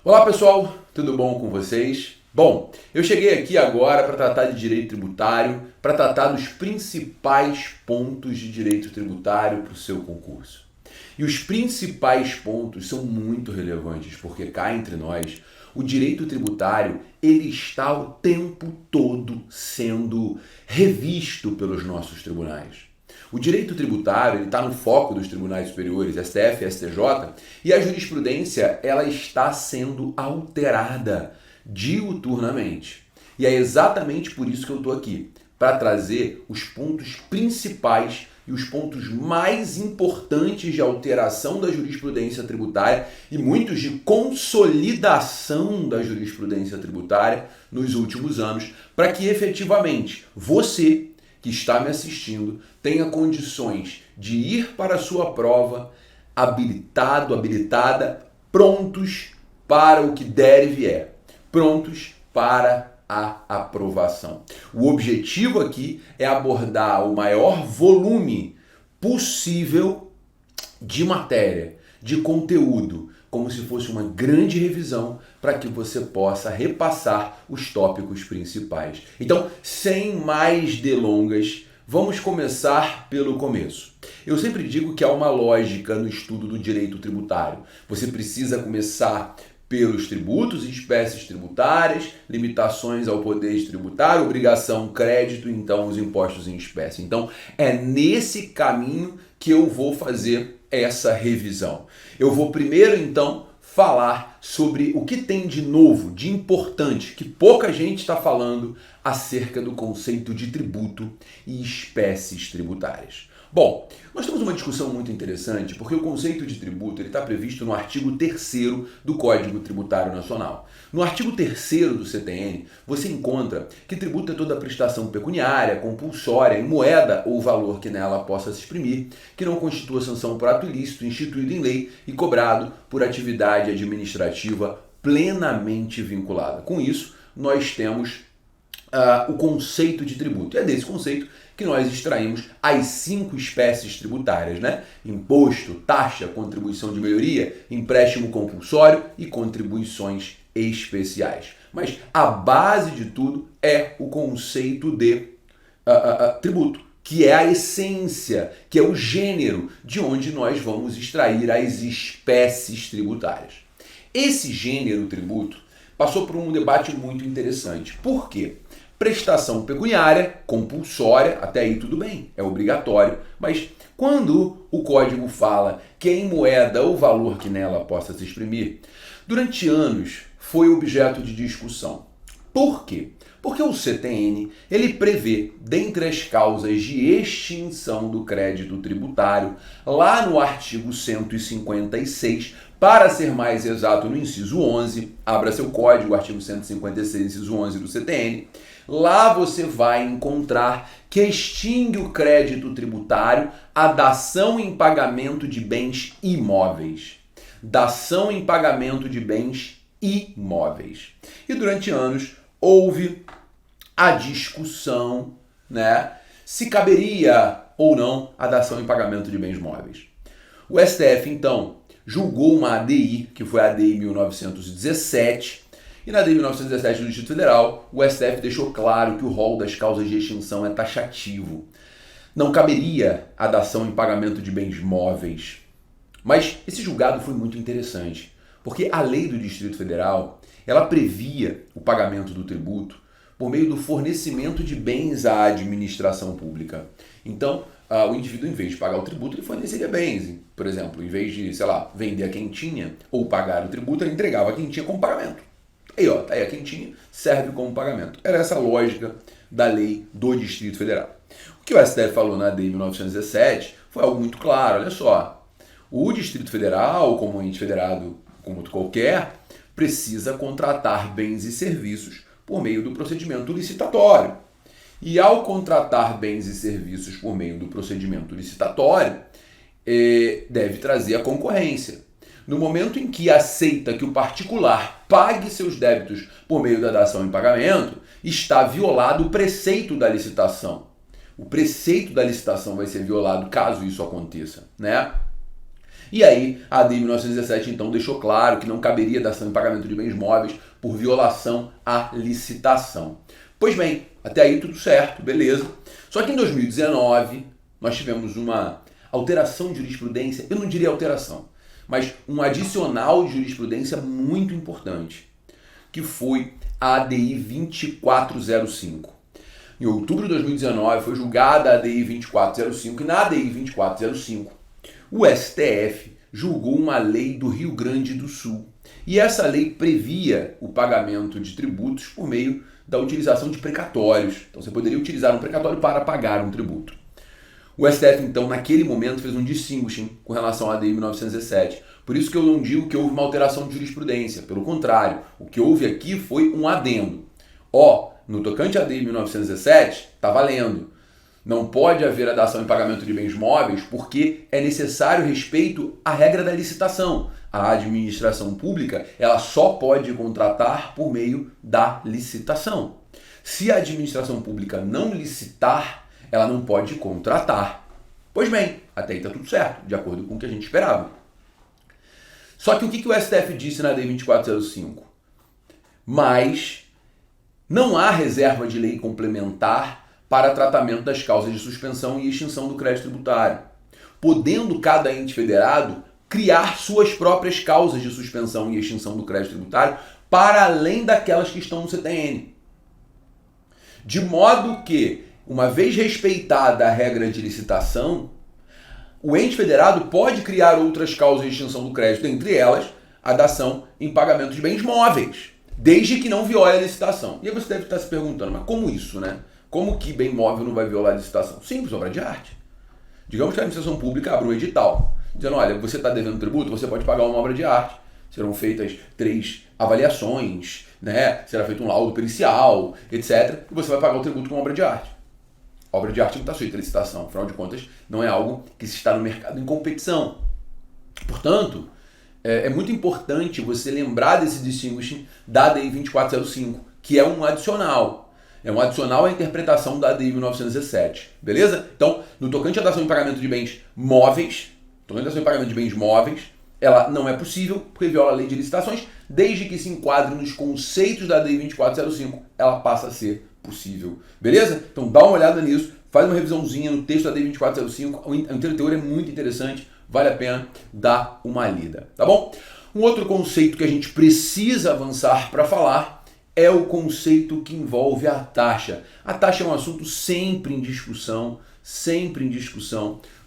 Olá pessoal, tudo bom com vocês? Bom, eu cheguei aqui agora para tratar de direito tributário, para tratar dos principais pontos de direito tributário para o seu concurso. E os principais pontos são muito relevantes, porque cá entre nós, o direito tributário ele está o tempo todo sendo revisto pelos nossos tribunais. O direito tributário está no foco dos tribunais superiores, STF e STJ, e a jurisprudência ela está sendo alterada diuturnamente. E é exatamente por isso que eu estou aqui, para trazer os pontos principais e os pontos mais importantes de alteração da jurisprudência tributária e muitos de consolidação da jurisprudência tributária nos últimos anos, para que efetivamente você que está me assistindo tenha condições de ir para a sua prova habilitado, habilitada, prontos para o que der e vier, prontos para a aprovação. O objetivo aqui é abordar o maior volume possível de matéria, de conteúdo, como se fosse uma grande revisão para que você possa repassar os tópicos principais. Então, sem mais delongas, vamos começar pelo começo. Eu sempre digo que há uma lógica no estudo do direito tributário. Você precisa começar pelos tributos e espécies tributárias, limitações ao poder tributário, obrigação, crédito, então os impostos em espécie. Então, é nesse caminho que eu vou fazer essa revisão. Eu vou primeiro, então, falar sobre o que tem de novo, de importante, que pouca gente está falando acerca do conceito de tributo e espécies tributárias. Bom, nós temos uma discussão muito interessante porque o conceito de tributo está previsto no artigo 3º do Código Tributário Nacional. No artigo 3º do CTN, você encontra que tributo é toda prestação pecuniária, compulsória, em moeda ou valor que nela possa se exprimir, que não constitua sanção por ato ilícito, instituído em lei e cobrado por atividade administrativa plenamente vinculada. Com isso, nós temos o conceito de tributo. E é desse conceito que nós extraímos as 5 espécies tributárias, né? Imposto, taxa, contribuição de melhoria, empréstimo compulsório e contribuições especiais. Mas a base de tudo é o conceito de tributo, que é a essência, que é o gênero de onde nós vamos extrair as espécies tributárias. Esse gênero tributo passou por um debate muito interessante. Por quê? Prestação pecuniária, compulsória, até aí tudo bem, é obrigatório. Mas quando o código fala que é em moeda ou valor que nela possa se exprimir, durante anos foi objeto de discussão. Por quê? Porque o CTN ele prevê, dentre as causas de extinção do crédito tributário, lá no artigo 156, para ser mais exato no inciso 11, abra seu código, artigo 156, inciso 11 do CTN, lá você vai encontrar que extingue o crédito tributário a dação em pagamento de bens imóveis. Dação em pagamento de bens imóveis. E durante anos houve a discussão, né, se caberia ou não a dação em pagamento de bens móveis. O STF, então, julgou uma ADI, que foi a ADI 1917, e na ADI 1917 do Distrito Federal, o STF deixou claro que o rol das causas de extinção é taxativo. Não caberia a dação em pagamento de bens móveis. Mas esse julgado foi muito interessante, porque a lei do Distrito Federal, ela previa o pagamento do tributo por meio do fornecimento de bens à administração pública. Então, o indivíduo, em vez de pagar o tributo, ele forneceria bens. Por exemplo, em vez de, sei lá, vender a quentinha ou pagar o tributo, ele entregava a quentinha como pagamento. Aí, ó, tá aí a quentinha, serve como pagamento. Era essa a lógica da lei do Distrito Federal. O que o STF falou na lei de 1917 foi algo muito claro. Olha só, o Distrito Federal, como ente federado como outro qualquer, precisa contratar bens e serviços por meio do procedimento licitatório. E ao contratar bens e serviços por meio do procedimento licitatório, deve trazer a concorrência. No momento em que aceita que o particular pague seus débitos por meio da dação em pagamento, está violado o preceito da licitação. O preceito da licitação vai ser violado caso isso aconteça, né? E aí, a ADI 1917, então, deixou claro que não caberia dação em pagamento de bens móveis por violação à licitação. Pois bem, até aí tudo certo, beleza. Só que em 2019, nós tivemos uma alteração de jurisprudência, eu não diria alteração, mas um adicional de jurisprudência muito importante, que foi a ADI 2405. Em outubro de 2019 foi julgada a ADI 2405 e na ADI 2405 o STF julgou uma lei do Rio Grande do Sul. E essa lei previa o pagamento de tributos por meio da utilização de precatórios. Então você poderia utilizar um precatório para pagar um tributo. O STF, então, naquele momento, fez um distinguishing com relação à ADI 1917. Por isso que eu não digo que houve uma alteração de jurisprudência. Pelo contrário, o que houve aqui foi um adendo. No tocante à ADI 1917, está valendo. Não pode haver a dação em pagamento de bens móveis porque é necessário respeito à regra da licitação. A administração pública ela só pode contratar por meio da licitação. Se a administração pública não licitar, ela não pode contratar. Pois bem, até aí está tudo certo, de acordo com o que a gente esperava. Só que o que o STF disse na ADI 2405? Mas não há reserva de lei complementar para tratamento das causas de suspensão e extinção do crédito tributário, podendo cada ente federado criar suas próprias causas de suspensão e extinção do crédito tributário para além daquelas que estão no CTN. De modo que, uma vez respeitada a regra de licitação, o ente federado pode criar outras causas de extinção do crédito, entre elas a dação em pagamento de bens móveis, desde que não viole a licitação. E aí você deve estar se perguntando, mas como isso, né? Como que bem móvel não vai violar a licitação? Simples, obra de arte. Digamos que a administração pública abre um edital, dizendo, olha, você está devendo tributo, você pode pagar uma obra de arte. Serão feitas 3 avaliações, né? Será feito um laudo pericial, etc. E você vai pagar o tributo com obra de arte. A obra de arte não está sujeita à licitação, afinal de contas, não é algo que se está no mercado em competição. Portanto, é muito importante você lembrar desse distinguishing da ADI 2405, que é um adicional. É um adicional à interpretação da ADI 1917, beleza? Então, no tocante à dação em pagamento de bens móveis, ela não é possível porque viola a lei de licitações, desde que se enquadre nos conceitos da ADI 2405, ela passa a ser possível, beleza? Então dá uma olhada nisso, faz uma revisãozinha no texto da ADI 2405, o inteiro é muito interessante, vale a pena dar uma lida, tá bom? Um outro conceito que a gente precisa avançar para falar é o conceito que envolve a taxa. A taxa é um assunto sempre em discussão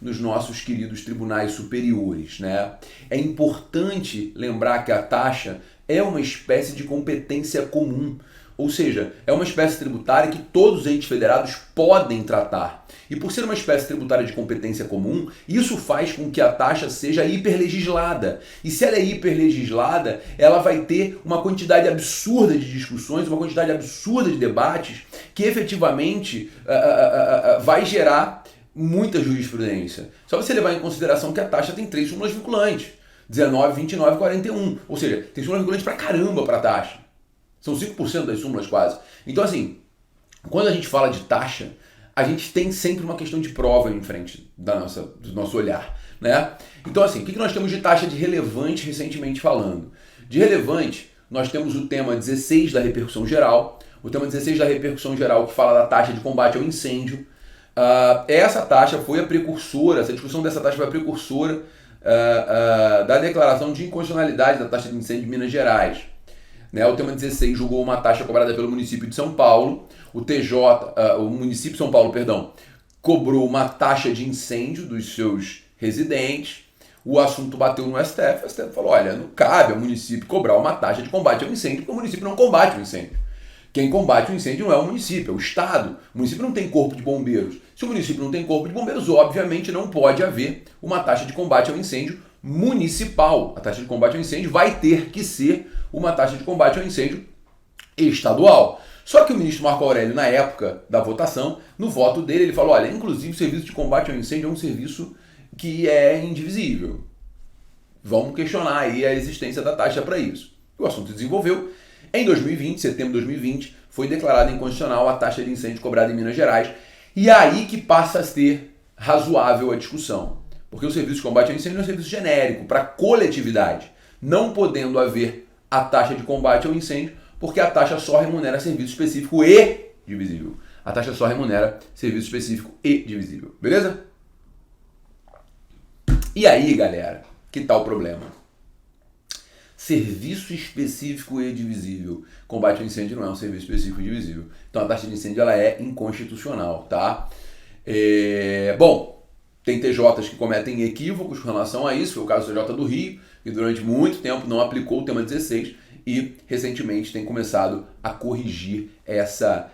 nos nossos queridos tribunais superiores, né? É importante lembrar que a taxa é uma espécie de competência comum, ou seja, é uma espécie tributária que todos os entes federados podem tratar. E por ser uma espécie tributária de competência comum, isso faz com que a taxa seja hiperlegislada. E se ela é hiperlegislada, ela vai ter uma quantidade absurda de discussões, uma quantidade absurda de debates, que efetivamente vai gerar muita jurisprudência. Só você levar em consideração que a taxa tem 3 súmulas vinculantes, 19, 29 e 41. Ou seja, tem súmula vinculante pra caramba para a taxa. São 5% das súmulas quase. Então assim, quando a gente fala de taxa, a gente tem sempre uma questão de prova em frente do nosso olhar, né? Então assim, o que nós temos de taxa de relevante recentemente falando? De relevante, nós temos o tema 16 da repercussão geral, o tema 16 da repercussão geral que fala da taxa de combate ao incêndio. Essa taxa foi a precursora, essa discussão dessa taxa foi a precursora da declaração de inconstitucionalidade da taxa de incêndio de Minas Gerais. O tema 16 julgou uma taxa cobrada pelo município de São Paulo, o município de São Paulo, cobrou uma taxa de incêndio dos seus residentes, o assunto bateu no STF, o STF falou, olha, não cabe ao município cobrar uma taxa de combate ao incêndio, porque o município não combate o incêndio. Quem combate o incêndio não é o município, é o Estado. O município não tem corpo de bombeiros. Se o município não tem corpo de bombeiros, obviamente não pode haver uma taxa de combate ao incêndio municipal. A taxa de combate ao incêndio vai ter que ser uma taxa de combate ao incêndio estadual. Só que o ministro Marco Aurélio, na época da votação, no voto dele, ele falou, olha, inclusive o serviço de combate ao incêndio é um serviço que é indivisível. Vamos questionar aí a existência da taxa para isso. O assunto se desenvolveu. Em 2020, setembro de 2020, foi declarada inconstitucional a taxa de incêndio cobrada em Minas Gerais. E é aí que passa a ser razoável a discussão. Porque o serviço de combate ao incêndio é um serviço genérico para coletividade, não podendo haver a taxa de combate ao incêndio, porque a taxa só remunera serviço específico e divisível. A taxa só remunera serviço específico e divisível. Beleza? E aí, galera, que tal o problema? Serviço específico e divisível. Combate ao incêndio não é um serviço específico e divisível. Então a taxa de incêndio ela é inconstitucional, tá? Bom, tem TJs que cometem equívocos com relação a isso. Foi o caso do TJ do Rio, que durante muito tempo não aplicou o tema 16 e recentemente tem começado a corrigir essa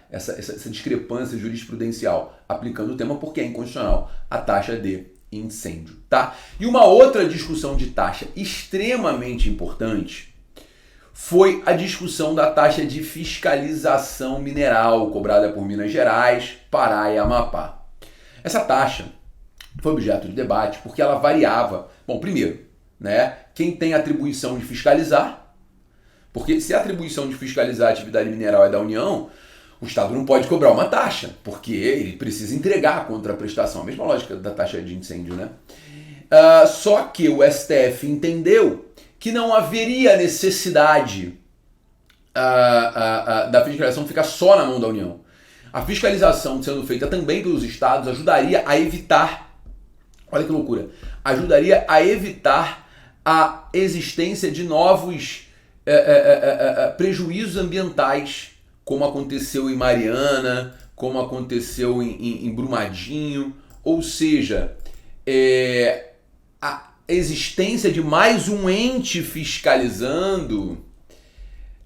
discrepância jurisprudencial, aplicando o tema porque é inconstitucional a taxa de incêndio, tá? E uma outra discussão de taxa extremamente importante foi a discussão da taxa de fiscalização mineral cobrada por Minas Gerais, Pará e Amapá. Essa taxa foi objeto de debate porque ela variava. Bom, primeiro, né, quem tem atribuição de fiscalizar, porque se a atribuição de fiscalizar a atividade mineral é da União, o Estado não pode cobrar uma taxa, porque ele precisa entregar a contraprestação. A mesma lógica da taxa de incêndio, né? Só que o STF entendeu que não haveria necessidade da fiscalização ficar só na mão da União. A fiscalização sendo feita também pelos estados ajudaria a evitar, olha que loucura, ajudaria a evitar a existência de novos prejuízos ambientais, como aconteceu em Mariana, como aconteceu em Brumadinho, ou seja, a existência de mais um ente fiscalizando,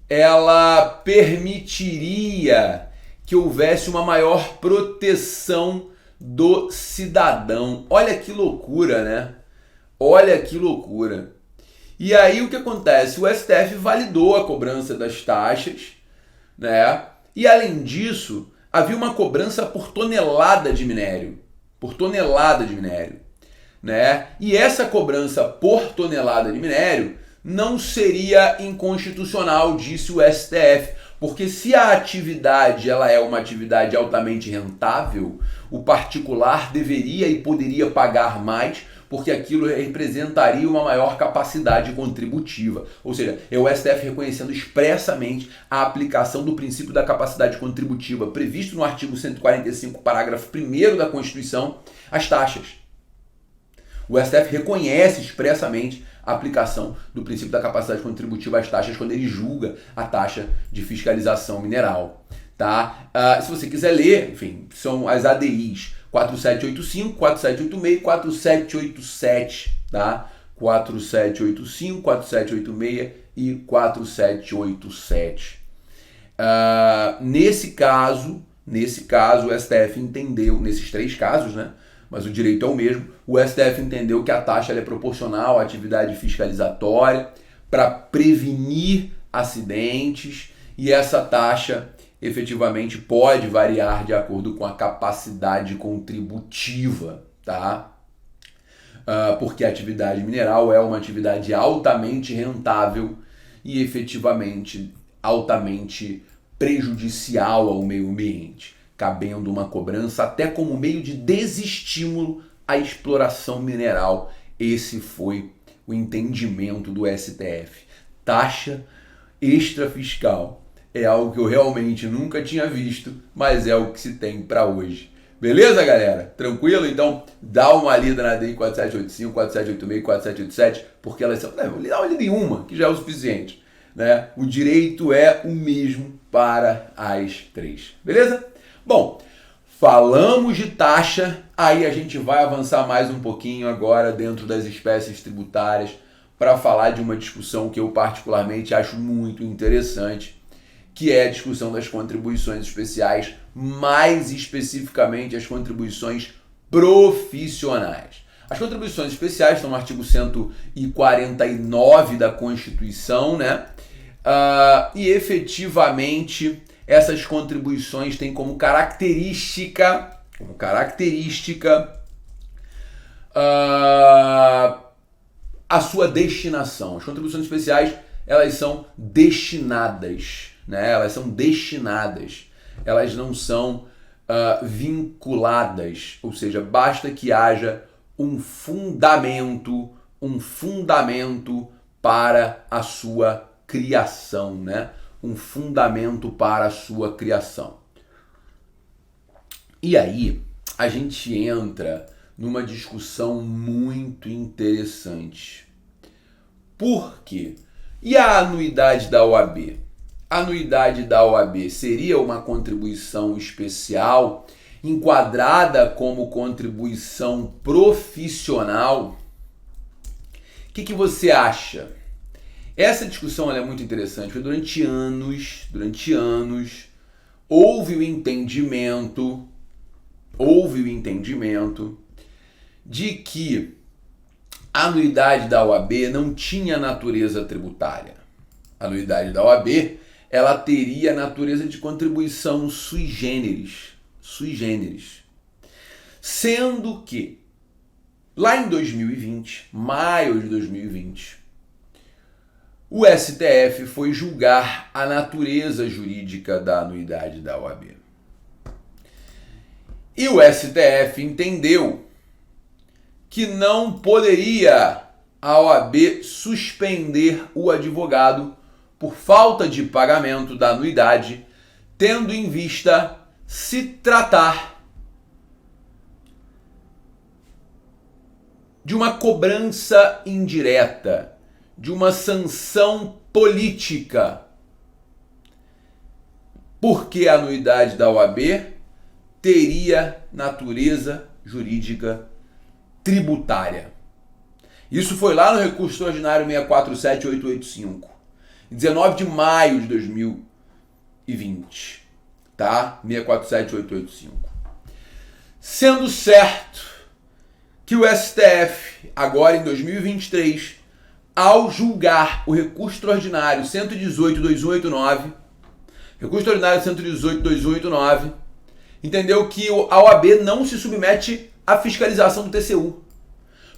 ela permitiria que houvesse uma maior proteção do cidadão. Olha que loucura, né? Olha que loucura. E aí o que acontece? O STF validou a cobrança das taxas, né? E além disso, havia uma cobrança por tonelada de minério. Por tonelada de minério, né? E essa cobrança por tonelada de minério não seria inconstitucional, disse o STF, porque se a atividade ela é uma atividade altamente rentável, o particular deveria e poderia pagar mais, porque aquilo representaria uma maior capacidade contributiva. Ou seja, é o STF reconhecendo expressamente a aplicação do princípio da capacidade contributiva previsto no artigo 145, parágrafo 1º da Constituição, às taxas. O STF reconhece expressamente a aplicação do princípio da capacidade contributiva às taxas quando ele julga a taxa de fiscalização mineral. Tá? Se você quiser ler, enfim, são as ADIs 4785, 4786 e 4787, tá? 4785, 4786 e 4787. Nesse caso, o STF entendeu, nesses três casos, né? Mas o direito é o mesmo, o STF entendeu que a taxa ela é proporcional à atividade fiscalizatória para prevenir acidentes e essa taxa efetivamente pode variar de acordo com a capacidade contributiva, tá? Porque a atividade mineral é uma atividade altamente rentável e efetivamente altamente prejudicial ao meio ambiente, cabendo uma cobrança até como meio de desestímulo à exploração mineral. Esse foi o entendimento do STF. Taxa extrafiscal é algo que eu realmente nunca tinha visto, mas é o que se tem para hoje. Beleza, galera? Tranquilo? Então, dá uma lida na DI 4785, 4786, 4787, porque elas são... Vou dar uma lida em uma, que já é o suficiente, né? O direito é o mesmo para as três. Beleza? Bom, falamos de taxa, aí a gente vai avançar mais um pouquinho agora dentro das espécies tributárias para falar de uma discussão que eu particularmente acho muito interessante, que é a discussão das contribuições especiais, mais especificamente as contribuições profissionais. As contribuições especiais estão no artigo 149 da Constituição, né? E efetivamente essas contribuições têm como característica a sua destinação. As contribuições especiais, elas são destinadas, né? Elas são destinadas, elas não são vinculadas, ou seja, basta que haja um fundamento para a sua criação, né? Um fundamento para a sua criação. E aí, a gente entra numa discussão muito interessante. Por quê? E a anuidade da OAB? A anuidade da OAB seria uma contribuição especial enquadrada como contribuição profissional? O que você acha? Essa discussão é muito interessante, porque durante anos houve o entendimento de que a anuidade da OAB não tinha natureza tributária. A anuidade da OAB, ela teria natureza de contribuição sui generis. Sendo que, lá em 2020, maio de 2020, o STF foi julgar a natureza jurídica da anuidade da OAB. E o STF entendeu que não poderia a OAB suspender o advogado por falta de pagamento da anuidade, tendo em vista se tratar de uma cobrança indireta, de uma sanção política, porque a anuidade da OAB teria natureza jurídica tributária. Isso foi lá no recurso ordinário 647885, 19 de maio de 2020, tá? 647885. Sendo certo que o STF, agora em 2023, ao julgar o recurso extraordinário 118.2189, recurso extraordinário 118.2189, entendeu que a OAB não se submete à fiscalização do TCU.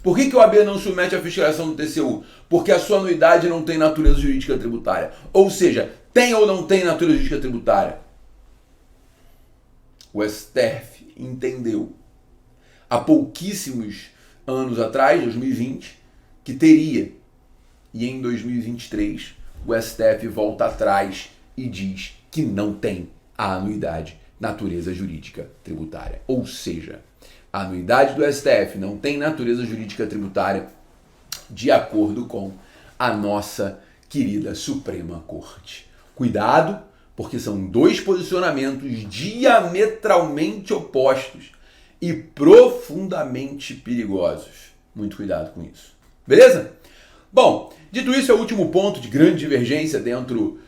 Por que a OAB não submete à fiscalização do TCU? Porque a sua anuidade não tem natureza jurídica tributária. Ou seja, tem ou não tem natureza jurídica tributária? O STF entendeu há pouquíssimos anos atrás, 2020, que teria. E em 2023, o STF volta atrás e diz que não tem a anuidade natureza jurídica tributária. Ou seja, a anuidade do STF não tem natureza jurídica tributária de acordo com a nossa querida Suprema Corte. Cuidado, porque são dois posicionamentos diametralmente opostos e profundamente perigosos. Muito cuidado com isso. Beleza? Bom, dito isso, é o último ponto de grande divergência dentro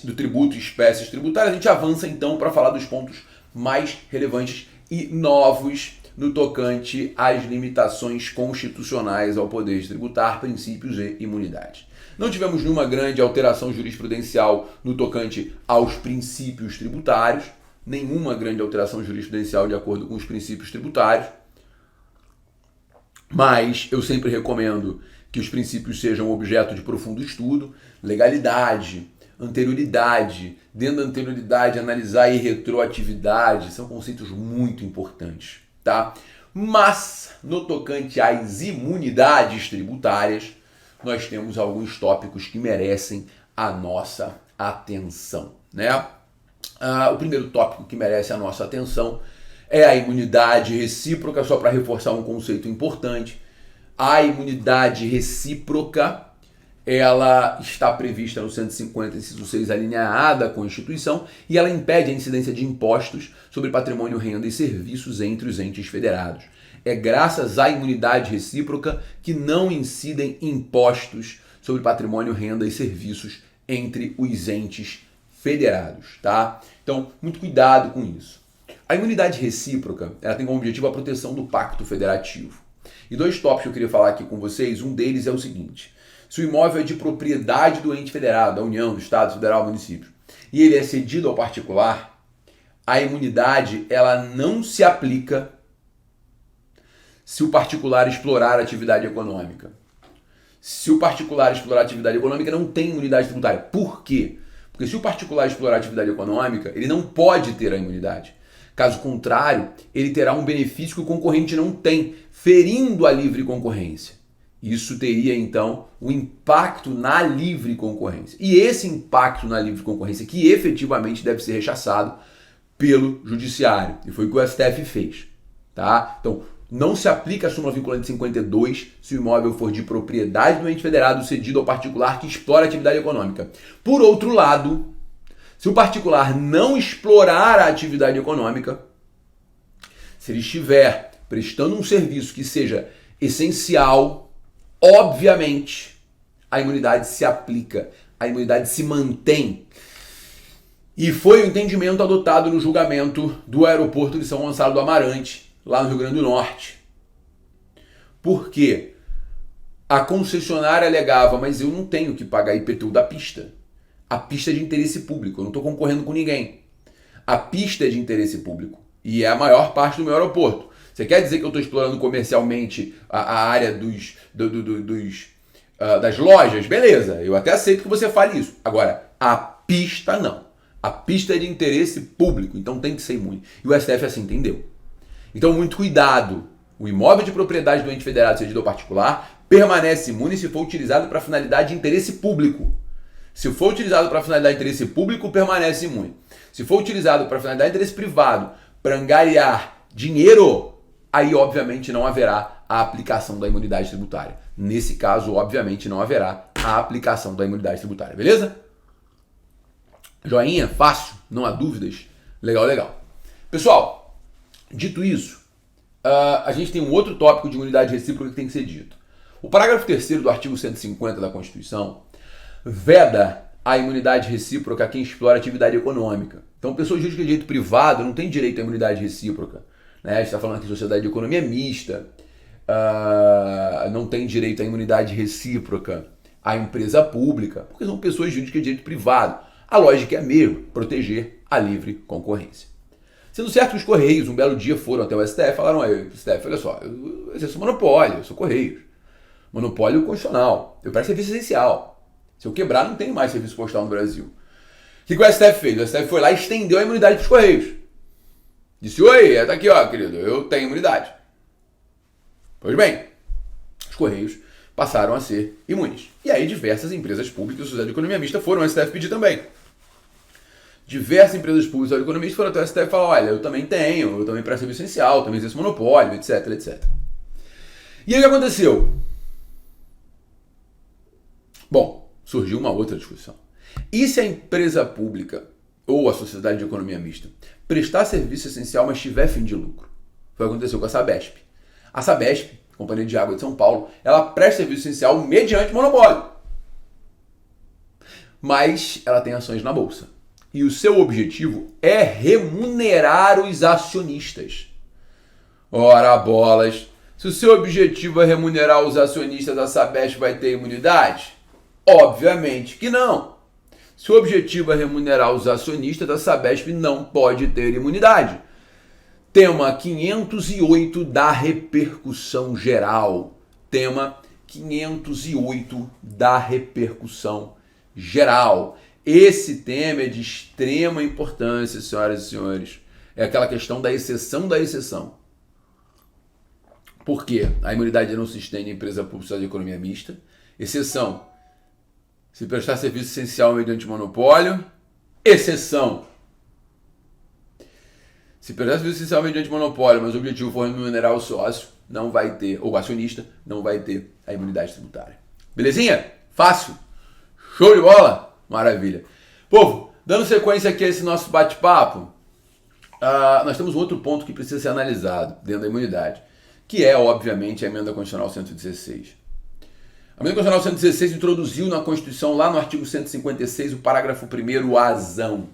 do tributo e espécies tributárias. A gente avança então para falar dos pontos mais relevantes e novos no tocante às limitações constitucionais ao poder de tributar, princípios e imunidades. Não tivemos nenhuma grande alteração jurisprudencial no tocante aos princípios tributários, nenhuma grande alteração jurisprudencial de acordo com os princípios tributários, mas eu sempre recomendo que os princípios sejam objeto de profundo estudo, legalidade, anterioridade, dentro da anterioridade analisar a irretroatividade, são conceitos muito importantes, tá? Mas, no tocante às imunidades tributárias, nós temos alguns tópicos que merecem a nossa atenção, né? O primeiro tópico que merece a nossa atenção é a imunidade recíproca, só para reforçar um conceito importante. A imunidade recíproca, ela está prevista no 150, inciso 6, a linha A da Constituição, e ela impede a incidência de impostos sobre patrimônio, renda e serviços entre os entes federados. É graças à imunidade recíproca que não incidem impostos sobre patrimônio, renda e serviços entre os entes federados, tá? Então, muito cuidado com isso. A imunidade recíproca, ela tem como objetivo a proteção do pacto federativo. E dois tópicos que eu queria falar aqui com vocês, um deles é o seguinte: se o imóvel é de propriedade do ente federado, da União, do Estado, Federal, município, e ele é cedido ao particular, a imunidade ela não se aplica se o particular explorar a atividade econômica. Se o particular explorar a atividade econômica, não tem imunidade tributária. Por quê? Porque se o particular explorar a atividade econômica, ele não pode ter a imunidade. Caso contrário, ele terá um benefício que o concorrente não tem, ferindo a livre concorrência. Isso teria, então, um impacto na livre concorrência. E esse impacto na livre concorrência, que efetivamente deve ser rechaçado pelo judiciário. E foi o que o STF fez. Tá? Então, não se aplica a súmula vinculante 52 se o imóvel for de propriedade do ente federado cedido ao particular que explora a atividade econômica. Por outro lado, se o particular não explorar a atividade econômica, se ele estiver prestando um serviço que seja essencial, obviamente, a imunidade se aplica, a imunidade se mantém. E foi o entendimento adotado no julgamento do aeroporto de São Gonçalo do Amarante, lá no Rio Grande do Norte. Por quê? A concessionária alegava, mas eu não tenho que pagar IPTU da pista. A pista é de interesse público, eu não estou concorrendo com ninguém. A pista é de interesse público e é a maior parte do meu aeroporto. Você quer dizer que eu estou explorando comercialmente a área das lojas? Beleza, eu até aceito que você fale isso. Agora, a pista não. A pista é de interesse público, então tem que ser imune. E o STF assim entendeu. Então, muito cuidado. O imóvel de propriedade do ente federado cedido ao particular permanece imune se for utilizado para finalidade de interesse público. Se for utilizado para finalidade de interesse público, permanece imune. Se for utilizado para finalidade de interesse privado, para angariar dinheiro, aí obviamente não haverá a aplicação da imunidade tributária. Nesse caso, obviamente não haverá a aplicação da imunidade tributária, beleza? Joinha, fácil, não há dúvidas. Legal, legal. Pessoal, dito isso, a gente tem um outro tópico de imunidade recíproca que tem que ser dito. O parágrafo 3º do artigo 150 da Constituição veda a imunidade recíproca a quem explora atividade econômica. Então, pessoa jurídica de direito privado não tem direito à imunidade recíproca. Né? A gente está falando aqui de sociedade de economia mista, não tem direito à imunidade recíproca à empresa pública, porque são pessoas jurídicas de direito privado. A lógica é a mesma, proteger a livre concorrência. Sendo certo que os Correios, um belo dia, foram até o STF e falaram: STF, olha só, eu exerço monopólio, eu sou Correios. Monopólio constitucional, eu presto serviço essencial. Se eu quebrar, não tem mais serviço postal no Brasil. O que o STF fez? O STF foi lá e estendeu a imunidade para os Correios. Disse: oi, tá aqui, ó, querido, eu tenho imunidade. Pois bem, os Correios passaram a ser imunes. E aí diversas empresas públicas e sociedade de economia mista foram ao STF pedir também. Diversas empresas públicas e economistas foram até o STF e falaram: olha, eu também tenho, eu também presto serviço essencial, eu também exerço monopólio, etc, etc. E aí o que aconteceu? Bom, surgiu uma outra discussão. E se a empresa pública ou a sociedade de economia mista prestar serviço essencial, mas tiver fim de lucro? Foi o que aconteceu com a Sabesp. A Sabesp, Companhia de Água de São Paulo, ela presta serviço essencial mediante monopólio. Mas ela tem ações na Bolsa. E o seu objetivo é remunerar os acionistas. Ora bolas, se o seu objetivo é remunerar os acionistas, a Sabesp vai ter imunidade? Obviamente que não. Se o objetivo é remunerar os acionistas, a Sabesp não pode ter imunidade. Tema 508 da repercussão geral. Tema 508 da repercussão geral. Esse tema é de extrema importância, senhoras e senhores. É aquela questão da exceção da exceção. Por quê? A imunidade não se estende à empresa pública de economia mista. Exceção: se prestar serviço essencial mediante monopólio. Exceção: se prestar serviço essencial mediante monopólio, mas o objetivo for remunerar o sócio, não vai ter, ou o acionista, não vai ter a imunidade tributária. Belezinha? Fácil? Show de bola? Maravilha. Povo, dando sequência aqui a esse nosso bate-papo, nós temos um outro ponto que precisa ser analisado dentro da imunidade, que é, obviamente, a Emenda Constitucional 116. A Emenda Constitucional 116 introduziu na Constituição, lá no artigo 156, o parágrafo 1º Azão.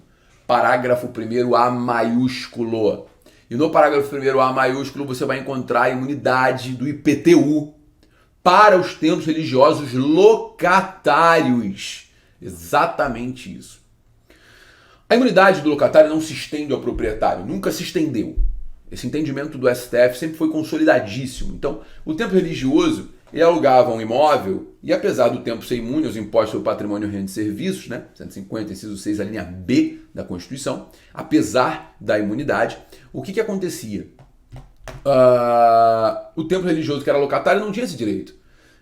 Parágrafo 1º A maiúsculo. E no parágrafo 1º A maiúsculo você vai encontrar a imunidade do IPTU para os templos religiosos locatários. Exatamente isso. A imunidade do locatário não se estende ao proprietário, nunca se estendeu. Esse entendimento do STF sempre foi consolidadíssimo. Então, o templo religioso, ele alugava um imóvel e, apesar do tempo ser imune aos impostos sobre patrimônio e renda de serviços, né, 150, inciso 6, a linha B da Constituição, apesar da imunidade, o que acontecia? O templo religioso que era locatário não tinha esse direito.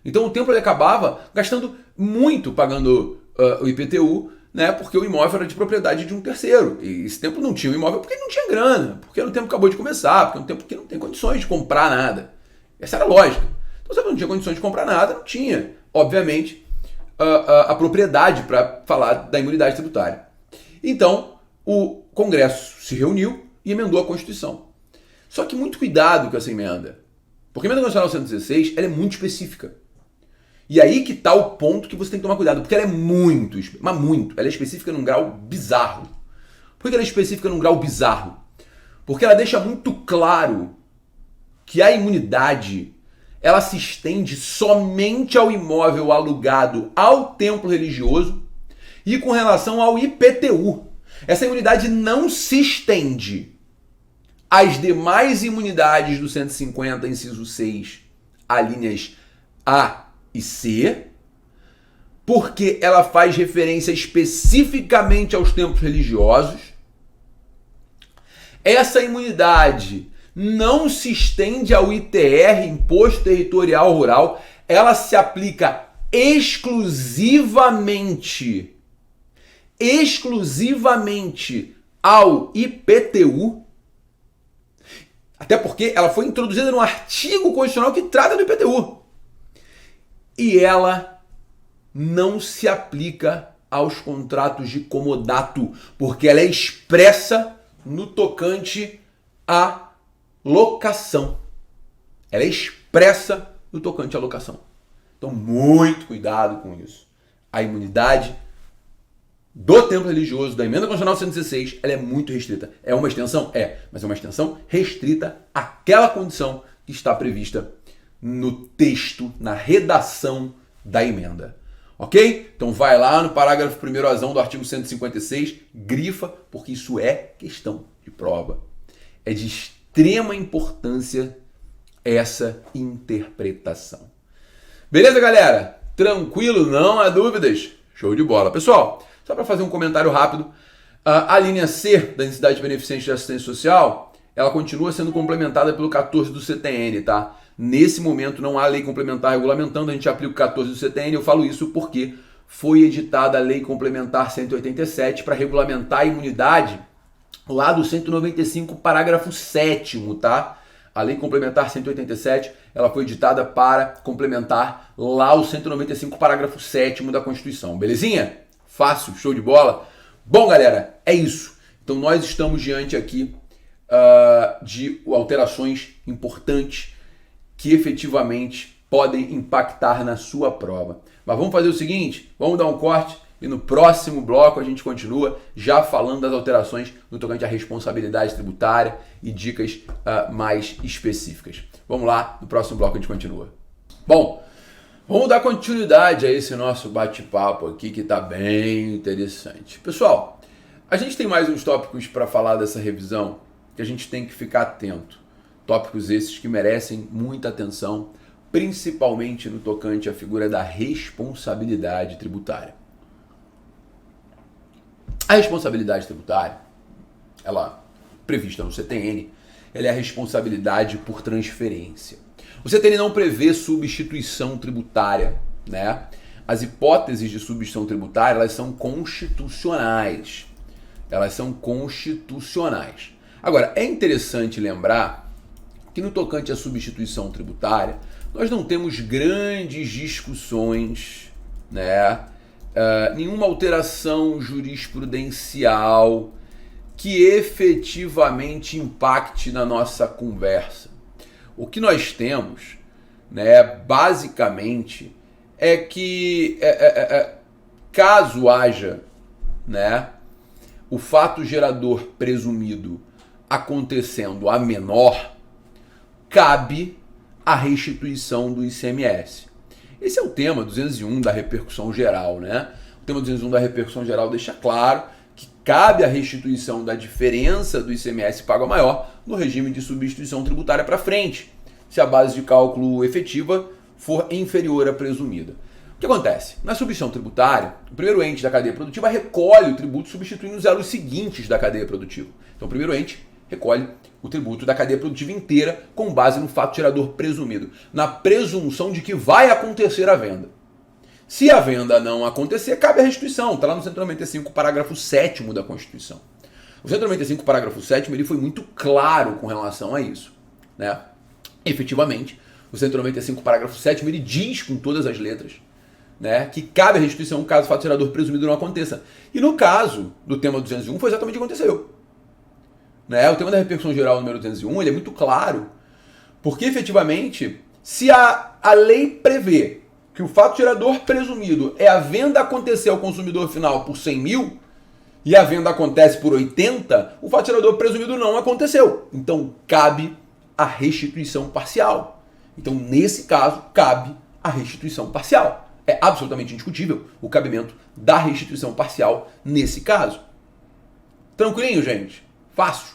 Então o templo ele acabava gastando muito pagando o IPTU, né, porque o imóvel era de propriedade de um terceiro. E esse templo não tinha o imóvel porque não tinha grana, porque era um tempo que acabou de começar, porque é um tempo que não tem condições de comprar nada. Essa era a lógica. Então, se não tinha condições de comprar nada, não tinha, obviamente, a propriedade para falar da imunidade tributária. Então, o Congresso se reuniu e emendou a Constituição. Só que muito cuidado com essa emenda, porque a emenda constitucional 116 ela é muito específica. E aí que está o ponto que você tem que tomar cuidado, porque ela é muito, mas muito, ela é específica num grau bizarro. Por que ela é específica num grau bizarro? Porque ela deixa muito claro que a imunidade ela se estende somente ao imóvel alugado ao templo religioso e com relação ao IPTU. Essa imunidade não se estende às demais imunidades do 150, inciso 6, a linhas A e C, porque ela faz referência especificamente aos templos religiosos. Essa imunidade não se estende ao ITR, Imposto Territorial Rural, ela se aplica exclusivamente ao IPTU, até porque ela foi introduzida no artigo constitucional que trata do IPTU. E ela não se aplica aos contratos de comodato, porque ela é expressa no tocante à locação. Ela é expressa no tocante à locação. Então, muito cuidado com isso. A imunidade do templo religioso, da emenda constitucional 116, ela é muito restrita. É uma extensão? É, mas é uma extensão restrita àquela condição que está prevista no texto, na redação da emenda. Ok? Então vai lá no parágrafo 1º do artigo 156, grifa, porque isso é questão de prova. É de extrema importância essa interpretação. Beleza, galera? Tranquilo? Não há dúvidas? Show de bola. Pessoal, só para fazer um comentário rápido, a linha C da necessidade beneficente de assistência social, ela continua sendo complementada pelo 14 do CTN, tá? Nesse momento não há lei complementar regulamentando, a gente aplica o 14 do CTN, eu falo isso porque foi editada a lei complementar 187 para regulamentar a imunidade lá do 195, parágrafo 7º, tá? A lei complementar 187, ela foi editada para complementar lá o 195, parágrafo 7º da Constituição, belezinha? Fácil, show de bola? Bom, galera, é isso. Então nós estamos diante aqui de alterações importantes que efetivamente podem impactar na sua prova. Mas vamos fazer o seguinte, vamos dar um corte e no próximo bloco a gente continua já falando das alterações no tocante à responsabilidade tributária e dicas mais específicas. Vamos lá, no próximo bloco a gente continua. Bom, vamos dar continuidade a esse nosso bate-papo aqui que está bem interessante. Pessoal, a gente tem mais uns tópicos para falar dessa revisão que a gente tem que ficar atento. Tópicos esses que merecem muita atenção, principalmente no tocante à figura da responsabilidade tributária. A responsabilidade tributária, ela prevista no CTN, ela é a responsabilidade por transferência. O CTN não prevê substituição tributária, né? As hipóteses de substituição tributária, elas são constitucionais. Elas são constitucionais. Agora, é interessante lembrar que no tocante à substituição tributária, nós não temos grandes discussões, né? Nenhuma alteração jurisprudencial que efetivamente impacte na nossa conversa. O que nós temos, né, basicamente, é que caso haja, né, o fato gerador presumido acontecendo a menor, cabe a restituição do ICMS. Esse é o tema 201 da repercussão geral, né? O tema 201 da repercussão geral deixa claro que cabe a restituição da diferença do ICMS pago a maior no regime de substituição tributária para frente, se a base de cálculo efetiva for inferior à presumida. O que acontece? Na substituição tributária, o primeiro ente da cadeia produtiva recolhe o tributo substituindo os elos seguintes da cadeia produtiva. Então, o primeiro ente recolhe o tributo da cadeia produtiva inteira com base no fato gerador presumido, na presunção de que vai acontecer a venda. Se a venda não acontecer, cabe a restituição. Está lá no 195, parágrafo 7º da Constituição. O 195, parágrafo 7º, ele foi muito claro com relação a isso, né? Efetivamente, o 195, parágrafo 7º, ele diz com todas as letras, né, que cabe a restituição caso o fato gerador presumido não aconteça. E no caso do tema 201, foi exatamente o que aconteceu. Né? O tema da repercussão geral número 201, ele é muito claro, porque efetivamente, se a lei prevê que o fato gerador presumido é a venda acontecer ao consumidor final por 100 mil, e a venda acontece por 80, o fato gerador presumido não aconteceu. Então, cabe a restituição parcial. Então, nesse caso, cabe a restituição parcial. É absolutamente indiscutível o cabimento da restituição parcial nesse caso. Tranquilinho, gente? Fácil.